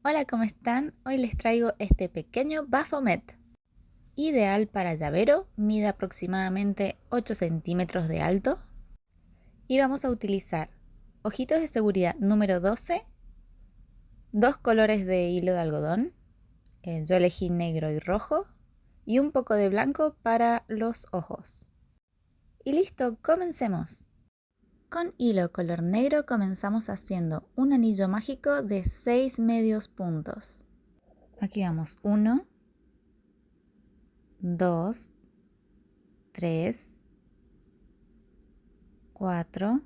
Hola, ¿cómo están? Hoy les traigo este pequeño Baphomet. Ideal para llavero, mide aproximadamente 8 centímetros de alto. Y vamos a utilizar ojitos de seguridad número 12, dos colores de hilo de algodón, yo elegí negro y rojo, y un poco de blanco para los ojos. Y listo, comencemos. Con hilo color negro comenzamos haciendo un anillo mágico de 6 medios puntos. Aquí vamos 1, 2, 3, 4,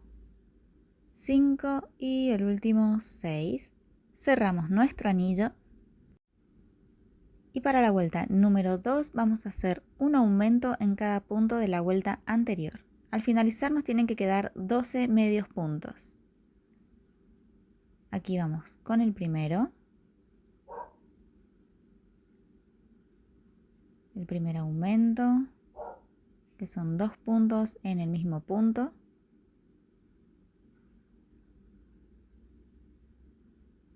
5 y el último 6. Cerramos nuestro anillo. Y para la vuelta número 2 vamos a hacer un aumento en cada punto de la vuelta anterior. Al finalizar nos tienen que quedar 12 medios puntos. Aquí vamos con el primero. El primer aumento, que son 2 puntos en el mismo punto.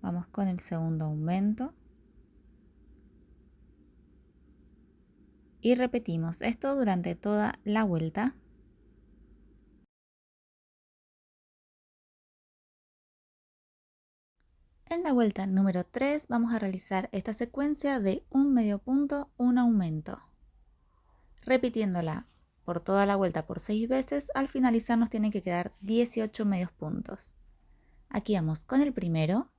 Vamos con el segundo aumento. Y repetimos esto durante toda la vuelta. En la vuelta número 3 vamos a realizar esta secuencia de un medio punto, un aumento. Repitiéndola por toda la vuelta por 6 veces, al finalizar nos tienen que quedar 18 medios puntos. Aquí vamos con el primero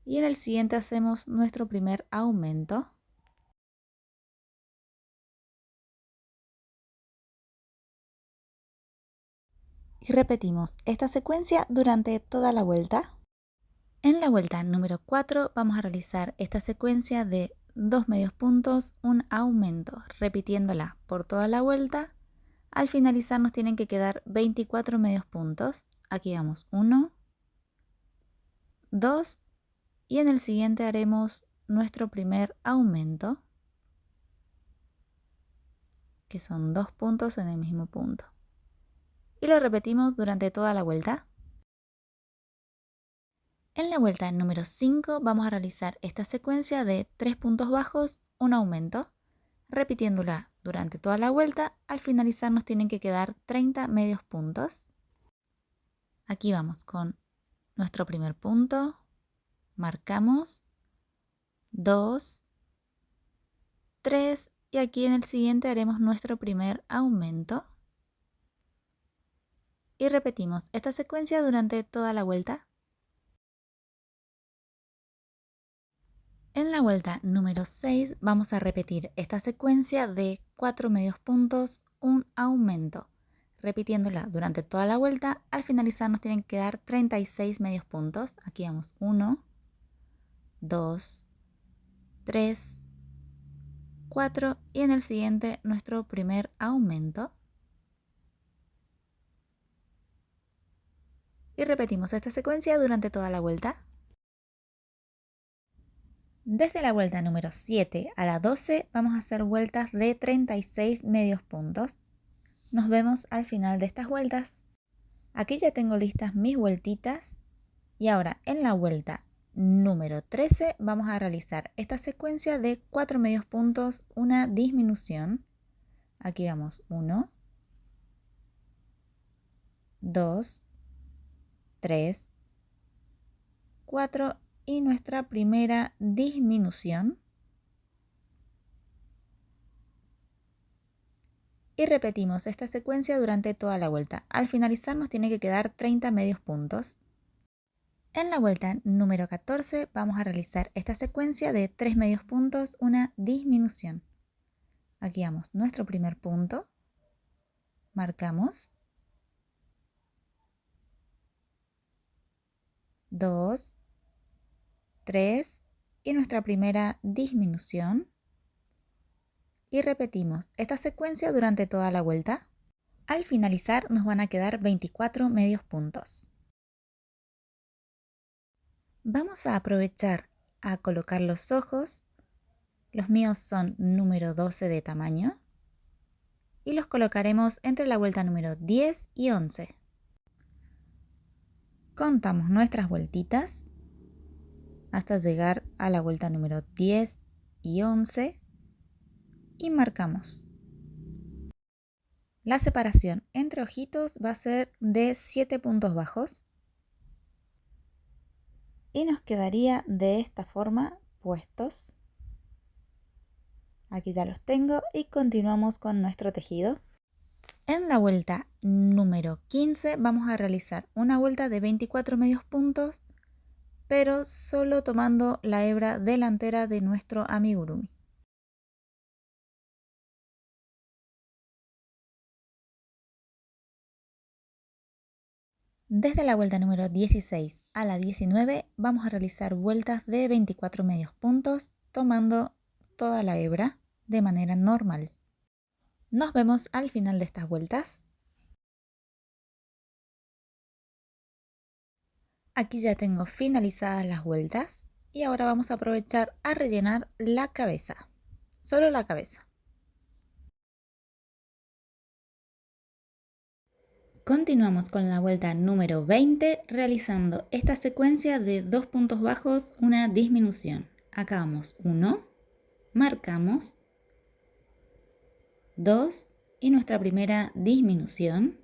y en el siguiente hacemos nuestro primer aumento. Y repetimos esta secuencia durante toda la vuelta. En la vuelta número 4 vamos a realizar esta secuencia de 2 medios puntos, un aumento, repitiéndola por toda la vuelta. Al finalizar nos tienen que quedar 24 medios puntos. Aquí vamos 1, 2 y en el siguiente haremos nuestro primer aumento, que son 2 puntos en el mismo punto. Y lo repetimos durante toda la vuelta. En la vuelta número 5 vamos a realizar esta secuencia de 3 puntos bajos, un aumento, repitiéndola durante toda la vuelta. Al finalizar nos tienen que quedar 30 medios puntos. Aquí vamos con nuestro primer punto, marcamos 2, 3 y aquí en el siguiente haremos nuestro primer aumento. Y repetimos esta secuencia durante toda la vuelta. En la vuelta número 6 vamos a repetir esta secuencia de 4 medios puntos, un aumento. Repitiéndola durante toda la vuelta, al finalizar nos tienen que dar 36 medios puntos. Aquí vamos 1, 2, 3, 4 y en el siguiente nuestro primer aumento. Y repetimos esta secuencia durante toda la vuelta. Desde la vuelta número 7 a la 12 vamos a hacer vueltas de 36 medios puntos. Nos vemos al final de estas vueltas. Aquí ya tengo listas mis vueltitas y ahora en la vuelta número 13 vamos a realizar esta secuencia de 4 medios puntos, una disminución. Aquí vamos 1, 2, 3, 4 y nuestra primera disminución. Y repetimos esta secuencia durante toda la vuelta. Al finalizar nos tiene que quedar 30 medios puntos. En la vuelta número 14 vamos a realizar esta secuencia de 3 medios puntos, una disminución. Aquí vamos nuestro primer punto, marcamos 2, 3 y nuestra primera disminución. Y repetimos esta secuencia durante toda la vuelta. Al finalizar nos van a quedar 24 medios puntos. Vamos a aprovechar a colocar los ojos. Los míos son número 12 de tamaño. Y los colocaremos entre la vuelta número 10 y 11. Contamos nuestras vueltitas. hasta llegar a la vuelta número 10 y 11 y marcamos. La separación entre ojitos va a ser de 7 puntos bajos y nos quedaría de esta forma puestos. Aquí ya los tengo y continuamos con nuestro tejido. En la vuelta número 15 vamos a realizar una vuelta de 24 medios puntos, pero solo tomando la hebra delantera de nuestro amigurumi. Desde la vuelta número 16 a la 19 vamos a realizar vueltas de 24 medios puntos tomando toda la hebra de manera normal. Nos vemos al final de estas vueltas. Aquí ya tengo finalizadas las vueltas y ahora vamos a aprovechar a rellenar la cabeza, solo la cabeza. Continuamos con la vuelta número 20 realizando esta secuencia de 2 puntos bajos, una disminución. Acá vamos 1, marcamos 2 y nuestra primera disminución.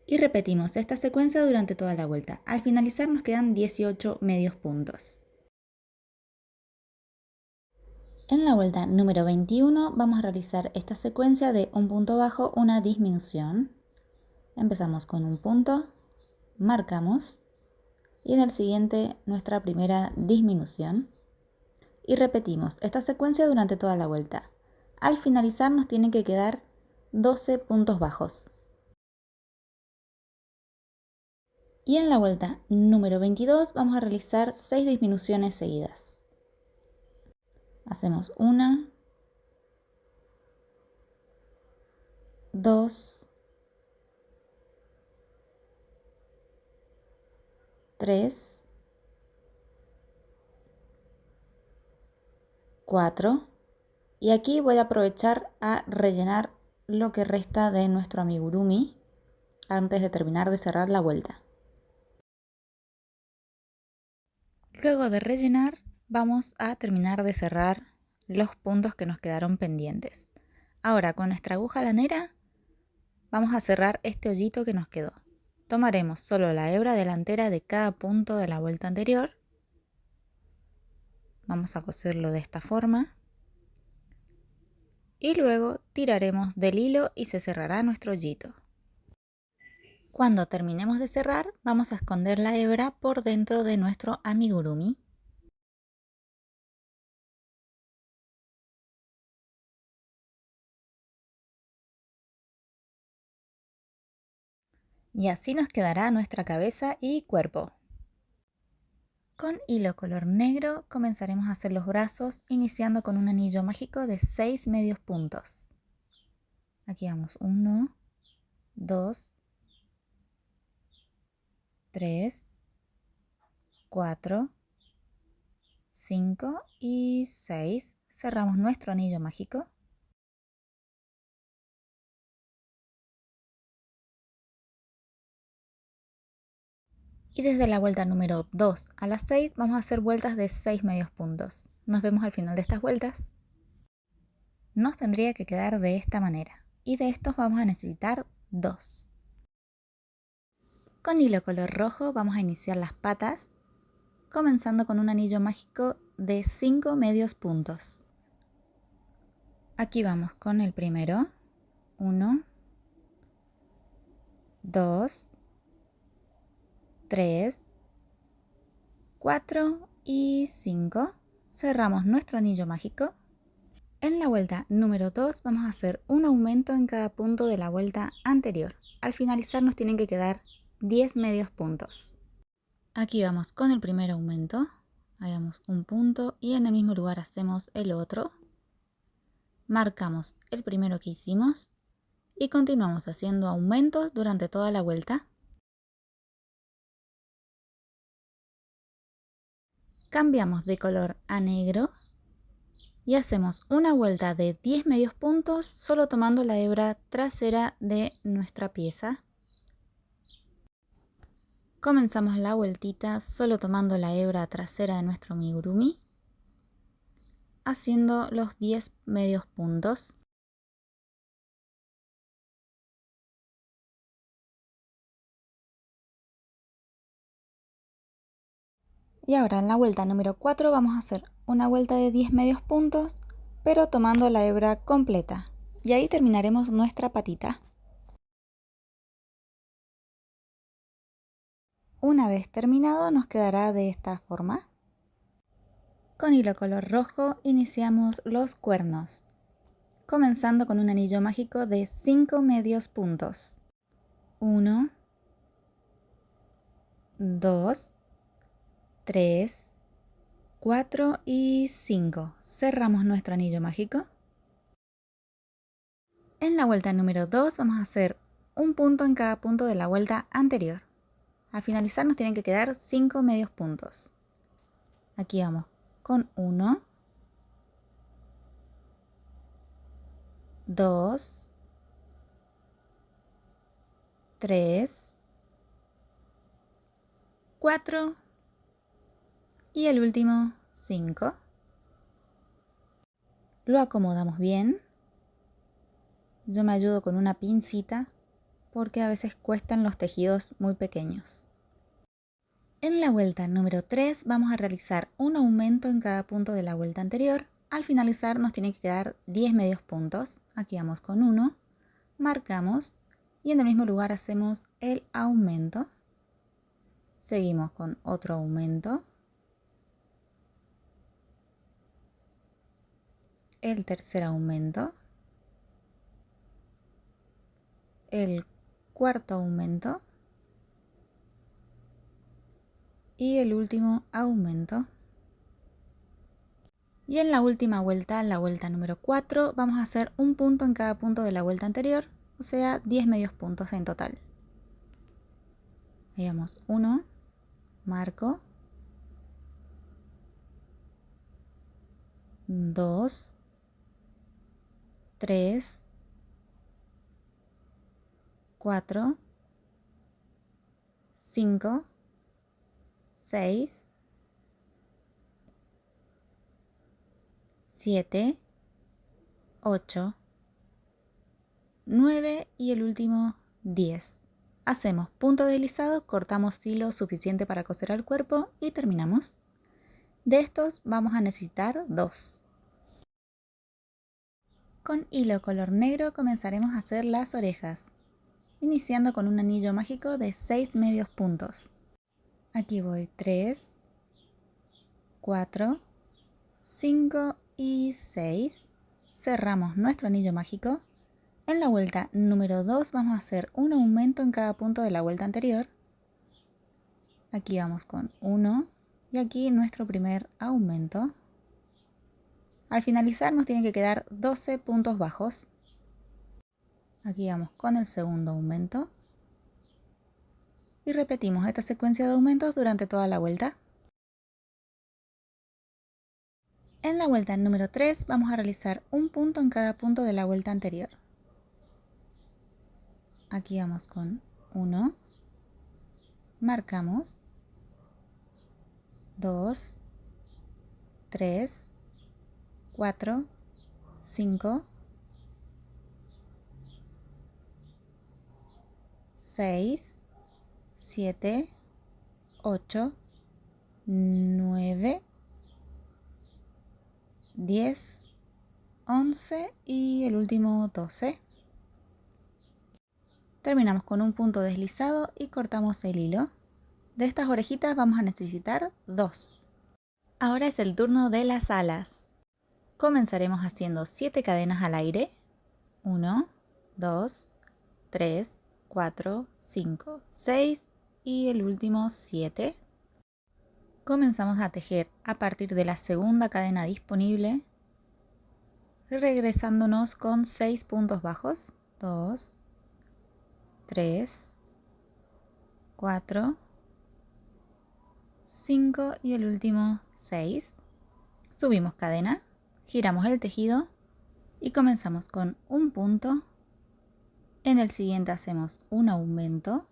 Y repetimos esta secuencia durante toda la vuelta. Al finalizar nos quedan 18 medios puntos. En la vuelta número 21 vamos a realizar esta secuencia de un punto bajo, una disminución. Empezamos con un punto, marcamos y en el siguiente nuestra primera disminución. Y repetimos esta secuencia durante toda la vuelta. Al finalizar nos tienen que quedar 12 puntos bajos. Y en la vuelta número 22 vamos a realizar 6 disminuciones seguidas. Hacemos 1, 2, 3, 4 y aquí voy a aprovechar a rellenar lo que resta de nuestro amigurumi antes de terminar de cerrar la vuelta. Luego de rellenar vamos a terminar de cerrar los puntos que nos quedaron pendientes. Ahora con nuestra aguja lanera vamos a cerrar este hoyito que nos quedó. Tomaremos solo la hebra delantera de cada punto de la vuelta anterior. Vamos a coserlo de esta forma. Y luego tiraremos del hilo y se cerrará nuestro hoyito. Cuando terminemos de cerrar, vamos a esconder la hebra por dentro de nuestro amigurumi. Y así nos quedará nuestra cabeza y cuerpo. Con hilo color negro comenzaremos a hacer los brazos iniciando con un anillo mágico de 6 medios puntos. Aquí vamos 1, 2, 3, 4, 5 y 6. Cerramos nuestro anillo mágico. Y desde la vuelta número 2 a la 6 vamos a hacer vueltas de 6 medios puntos. Nos vemos al final de estas vueltas. Nos tendría que quedar de esta manera. Y de estos vamos a necesitar 2. Con hilo color rojo vamos a iniciar las patas, comenzando con un anillo mágico de 5 medios puntos. Aquí vamos con el primero. 1, 2, 3, 4 y 5. Cerramos nuestro anillo mágico. En la vuelta número 2 vamos a hacer un aumento en cada punto de la vuelta anterior. Al finalizar nos tienen que quedar 10 medios puntos. Aquí vamos con el primer aumento. Hagamos un punto y en el mismo lugar hacemos el otro. Marcamos el primero que hicimos y continuamos haciendo aumentos durante toda la vuelta. Cambiamos de color a negro y hacemos una vuelta de 10 medios puntos solo tomando la hebra trasera de nuestra pieza. Comenzamos la vueltita solo tomando la hebra trasera de nuestro amigurumi, haciendo los 10 medios puntos. Y ahora en la vuelta número 4 vamos a hacer una vuelta de 10 medios puntos, pero tomando la hebra completa. Y ahí terminaremos nuestra patita. Una vez terminado nos quedará de esta forma. Con hilo color rojo iniciamos los cuernos, comenzando con un anillo mágico de 5 medios puntos. 1, 2, 3, 4 y 5. Cerramos nuestro anillo mágico. En la vuelta número 2 vamos a hacer un punto en cada punto de la vuelta anterior. Al finalizar nos tienen que quedar 5 medios puntos. Aquí vamos con 1, 2, 3, 4 y el último 5. Lo acomodamos bien. Yo me ayudo con una pincita porque a veces cuestan los tejidos muy pequeños. En la vuelta número 3 vamos a realizar un aumento en cada punto de la vuelta anterior. Al finalizar nos tiene que quedar 10 medios puntos. Aquí vamos con 1, marcamos y en el mismo lugar hacemos el aumento. Seguimos con otro aumento. El tercer aumento. El cuarto aumento. Y el último aumento. Y en la última vuelta, en la vuelta número 4, vamos a hacer un punto en cada punto de la vuelta anterior, o sea, 10 medios puntos en total. Ahí vamos, 1, marco, 2, 3, 4, 5, 6, 7, 8, 9 y el último 10. Hacemos punto deslizado, cortamos hilo suficiente para coser al cuerpo y terminamos. De estos vamos a necesitar 2. Con hilo color negro comenzaremos a hacer las orejas, iniciando con un anillo mágico de 6 medios puntos. Aquí voy 3, 4, 5 y 6. Cerramos nuestro anillo mágico. En la vuelta número 2 vamos a hacer un aumento en cada punto de la vuelta anterior. Aquí vamos con 1 y aquí nuestro primer aumento. Al finalizar nos tienen que quedar 12 puntos bajos. Aquí vamos con el segundo aumento. Y repetimos esta secuencia de aumentos durante toda la vuelta. En la vuelta número 3 vamos a realizar un punto en cada punto de la vuelta anterior. Aquí vamos con 1, marcamos, 2, 3, 4, 5, 6, 7, 8, 9, 10, 11 y el último 12. Terminamos con un punto deslizado y cortamos el hilo. De estas orejitas vamos a necesitar 2. Ahora es el turno de las alas. Comenzaremos haciendo 7 cadenas al aire. 1, 2, 3, 4, 5, 6 y el último 7. Comenzamos a tejer a partir de la segunda cadena disponible, regresándonos con 6 puntos bajos. 2, 3, 4, 5 y el último 6. Subimos cadena, giramos el tejido y comenzamos con un punto. En el siguiente hacemos un aumento.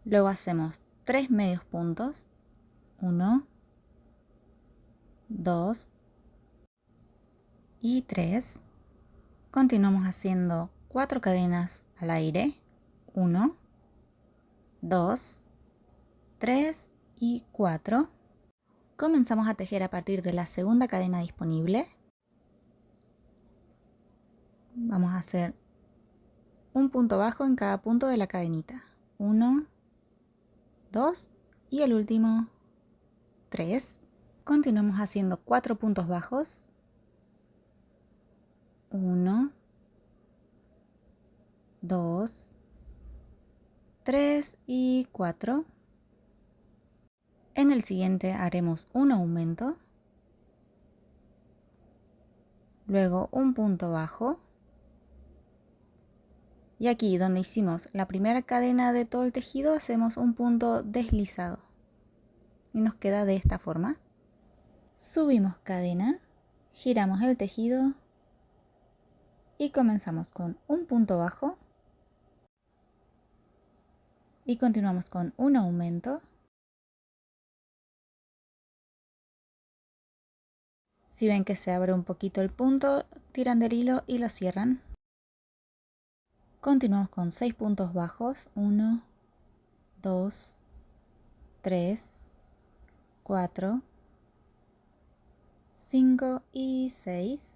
Luego hacemos 3 medios puntos. 1, 2 y 3. Continuamos haciendo 4 cadenas al aire. 1, 2, 3 y 4. Comenzamos a tejer a partir de la segunda cadena disponible. Vamos a hacer un punto bajo en cada punto de la cadenita. 1, 2 y el último 3. Continuamos haciendo 4 puntos bajos. 1, 2, 3 y 4. En el siguiente haremos un aumento, luego un punto bajo, y aquí donde hicimos la primera cadena de todo el tejido hacemos un punto deslizado y nos queda de esta forma. Subimos cadena, giramos el tejido y comenzamos con un punto bajo y continuamos con un aumento. Si ven que se abre un poquito el punto, tiran del hilo y lo cierran. Continuamos con 6 puntos bajos. 1, 2, 3, 4, 5 y 6.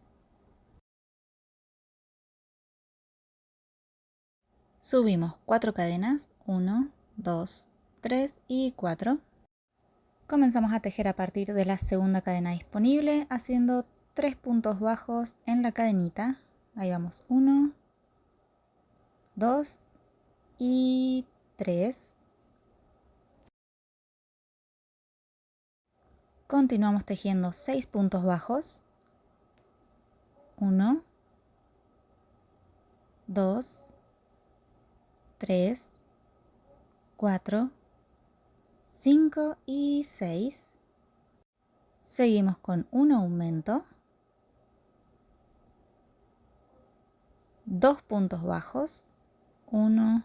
Subimos 4 cadenas. 1, 2, 3 y 4. Comenzamos a tejer a partir de la segunda cadena disponible, haciendo 3 puntos bajos en la cadenita. Ahí vamos, 1, 2 y 3. Continuamos tejiendo 6 puntos bajos. 1, 2, 3, 4, 5 y 6. Seguimos con un aumento. 2 puntos bajos. 1,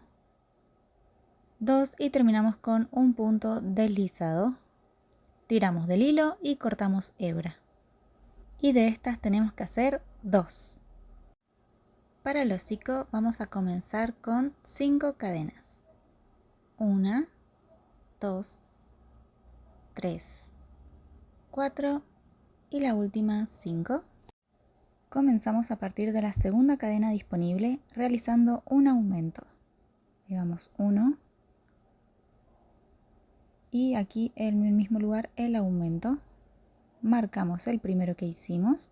2 y terminamos con un punto deslizado. Tiramos del hilo y cortamos hebra. Y de estas tenemos que hacer 2. Para el hocico vamos a comenzar con 5 cadenas. 1, 2, 3, 4 y la última 5. Comenzamos a partir de la segunda cadena disponible realizando un aumento. Llevamos 1 y aquí en el mismo lugar el aumento. Marcamos el primero que hicimos.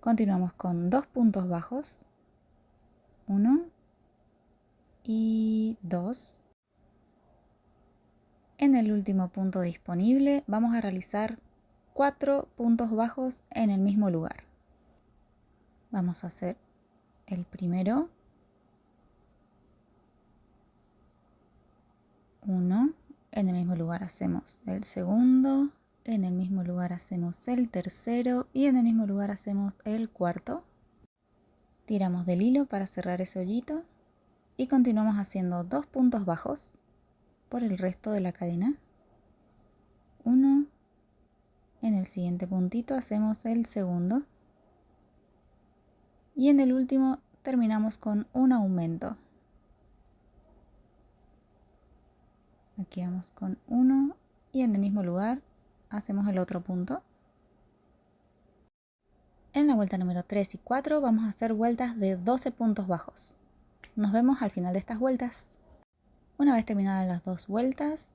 Continuamos con 2 puntos bajos. 1 y 2. En el último punto disponible vamos a realizar 4 puntos bajos en el mismo lugar. Vamos a hacer el primero. 1. En el mismo lugar hacemos el segundo. En el mismo lugar hacemos el tercero. Y en el mismo lugar hacemos el cuarto. Tiramos del hilo para cerrar ese hoyito. Y continuamos haciendo 2 puntos bajos por el resto de la cadena. 1. En el siguiente puntito hacemos el segundo. Y en el último terminamos con un aumento. Aquí vamos con 1 y en el mismo lugar hacemos el otro punto. En la vuelta número 3 y 4 vamos a hacer vueltas de 12 puntos bajos. Nos vemos al final de estas vueltas. Una vez terminadas las 2 vueltas,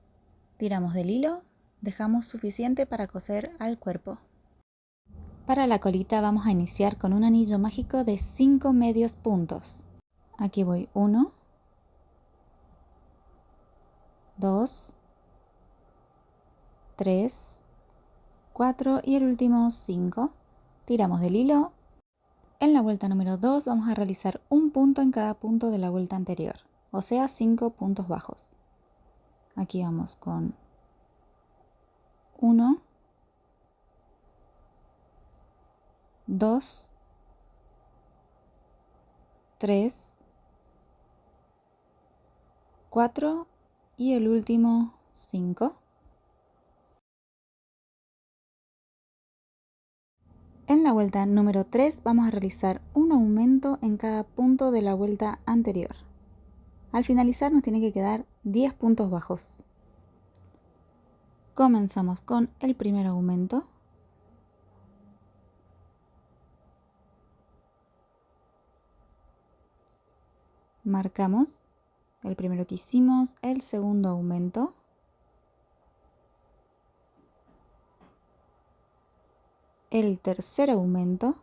tiramos del hilo, dejamos suficiente para coser al cuerpo. Para la colita vamos a iniciar con un anillo mágico de 5 medios puntos. Aquí voy 1, 2, 3, 4 y el último 5. Tiramos del hilo. En la vuelta número 2 vamos a realizar un punto en cada punto de la vuelta anterior, o sea 5 puntos bajos. Aquí vamos con 1, 2, 3, 4 y el último 5. En la vuelta número 3 vamos a realizar un aumento en cada punto de la vuelta anterior. Al finalizar nos tiene que quedar 10 puntos bajos. Comenzamos con el primer aumento. Marcamos el primero que hicimos, el segundo aumento. El tercer aumento.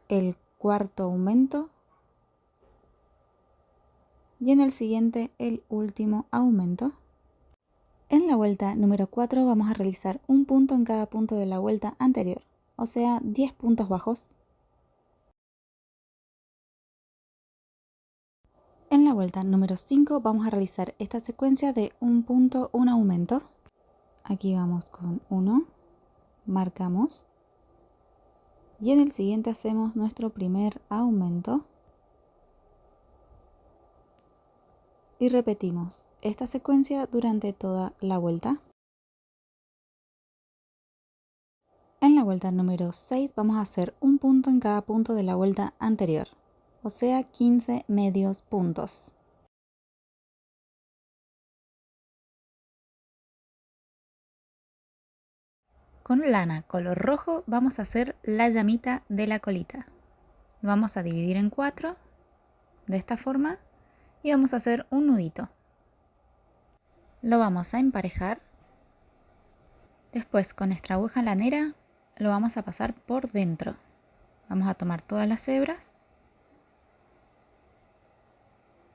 El cuarto aumento. Y en el siguiente el último aumento. En la vuelta número 4 vamos a realizar un punto en cada punto de la vuelta anterior, o sea 10 puntos bajos. En la vuelta número 5 vamos a realizar esta secuencia de un punto, un aumento. Aquí vamos con 1, marcamos y en el siguiente hacemos nuestro primer aumento y repetimos esta secuencia durante toda la vuelta. En la vuelta número 6 vamos a hacer un punto en cada punto de la vuelta anterior, o sea 15 medios puntos. Con lana color rojo vamos a hacer la llamita de la colita. Lo vamos a dividir en 4 de esta forma y vamos a hacer un nudito. Lo vamos a emparejar. Después con nuestra aguja lanera lo vamos a pasar por dentro. Vamos a tomar todas las hebras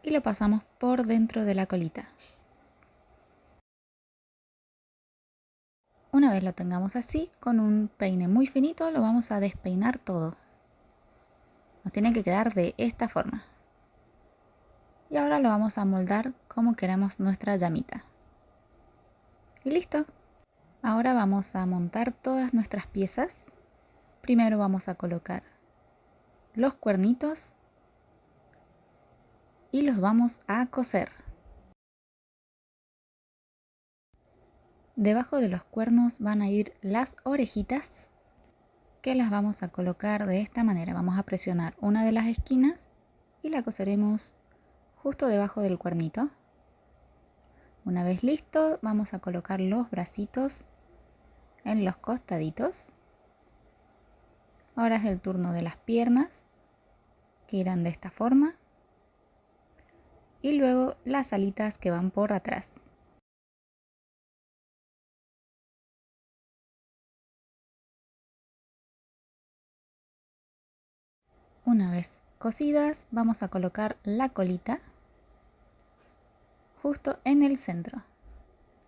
y lo pasamos por dentro de la colita. Una vez lo tengamos así, con un peine muy finito lo vamos a despeinar todo. Nos tiene que quedar de esta forma. Y ahora lo vamos a moldar como queremos nuestra llamita. Y listo. Ahora vamos a montar todas nuestras piezas. Primero vamos a colocar los cuernitos y los vamos a coser. Debajo de los cuernos van a ir las orejitas, que las vamos a colocar de esta manera. Vamos a presionar una de las esquinas y la coseremos justo debajo del cuernito. Una vez listo, vamos a colocar los bracitos en los costaditos. Ahora es el turno de las piernas, que irán de esta forma. Y luego las alitas que van por atrás. Una vez cosidas, vamos a colocar la colita justo en el centro,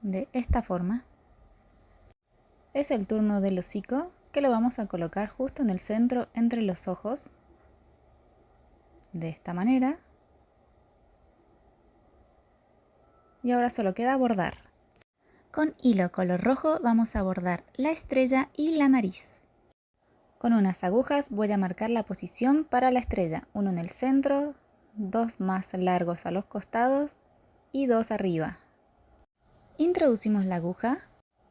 de esta forma. Es el turno del hocico, que lo vamos a colocar justo en el centro entre los ojos, de esta manera. Y ahora solo queda bordar. Con hilo color rojo vamos a bordar la estrella y la nariz. Con unas agujas voy a marcar la posición para la estrella, uno en el centro, dos más largos a los costados y dos arriba. Introducimos la aguja,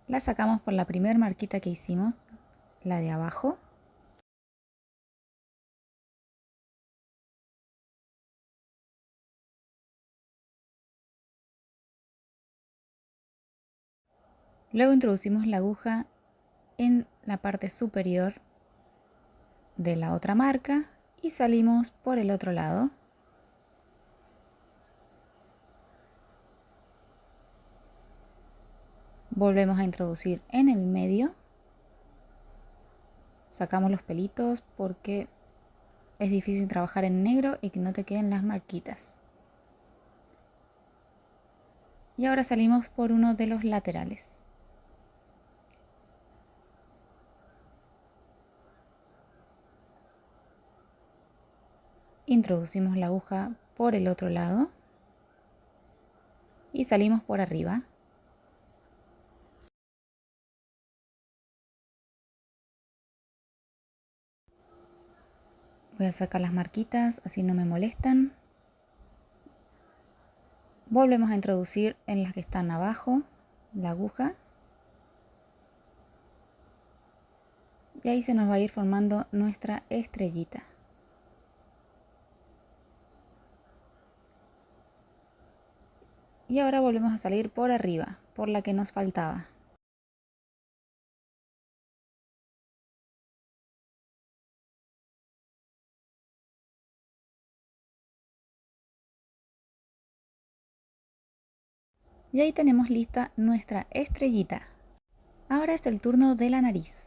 la sacamos por la primera marquita que hicimos, la de abajo. Luego introducimos la aguja en la parte superior de la otra marca y salimos por el otro lado. Volvemos a introducir en el medio. Sacamos los pelitos porque es difícil trabajar en negro y que no te queden las marquitas. Y ahora salimos por uno de los laterales. Introducimos la aguja por el otro lado y salimos por arriba. Voy a sacar las marquitas, así no me molestan. Volvemos a introducir en las que están abajo la aguja. Y ahí se nos va a ir formando nuestra estrellita. Y ahora volvemos a salir por arriba, por la que nos faltaba. Y ahí tenemos lista nuestra estrellita. Ahora es el turno de la nariz.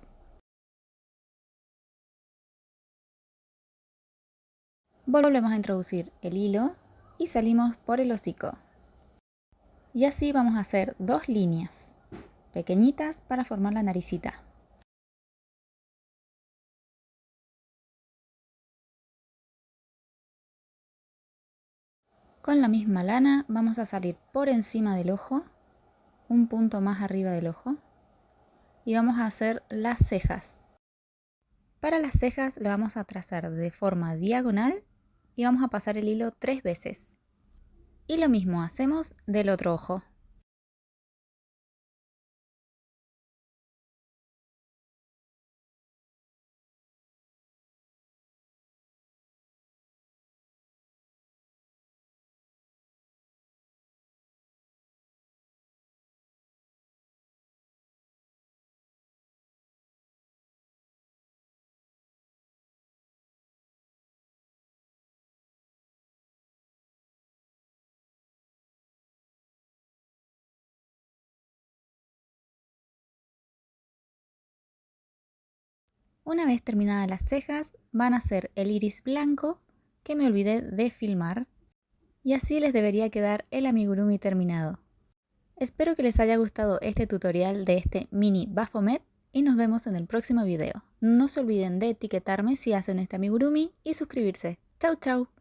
Volvemos a introducir el hilo y salimos por el hocico. Y así vamos a hacer 2 líneas pequeñitas para formar la naricita. Con la misma lana vamos a salir por encima del ojo, un punto más arriba del ojo, y vamos a hacer las cejas. Para las cejas lo vamos a trazar de forma diagonal y vamos a pasar el hilo 3 veces. Y lo mismo hacemos del otro ojo. Una vez terminadas las cejas, van a ser el iris blanco, que me olvidé de filmar, y así les debería quedar el amigurumi terminado. Espero que les haya gustado este tutorial de este mini Baphomet y nos vemos en el próximo video. No se olviden de etiquetarme si hacen este amigurumi y suscribirse. ¡Chau chau!